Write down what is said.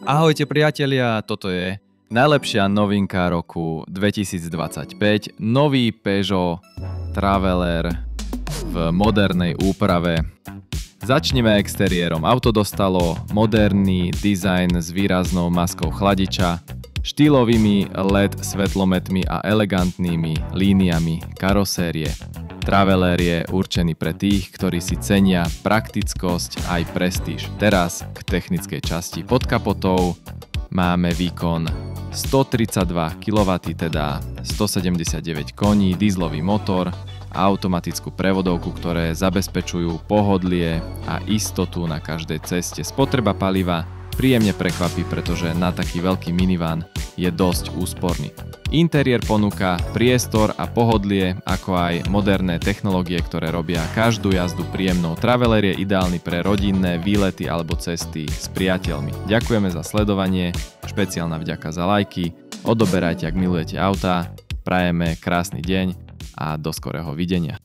Ahojte priatelia, toto je najlepšia novinka roku 2025, nový Peugeot Traveler v modernej úprave. Začneme exteriérom. Auto dostalo moderný dizajn s výraznou maskou chladiča, štýlovými LED svetlometmi a elegantnými líniami karosérie. Traveler je určený pre tých, ktorí si cenia praktickosť aj prestíž. Teraz k technickej časti. Pod kapotou máme výkon 132 kW, teda 179 koní, dieselový motor a automatickú prevodovku, ktoré zabezpečujú pohodlie a istotu na každej ceste. Spotreba paliva príjemne prekvapí, pretože na taký veľký minivan je dosť úsporný. Interiér ponúka priestor a pohodlie, ako aj moderné technológie, ktoré robia každú jazdu príjemnou. Traveler je ideálny pre rodinné výlety alebo cesty s priateľmi. Ďakujeme za sledovanie, špeciálna vďaka za lajky, odoberajte, ak milujete autá, prajeme krásny deň a do skorého videnia.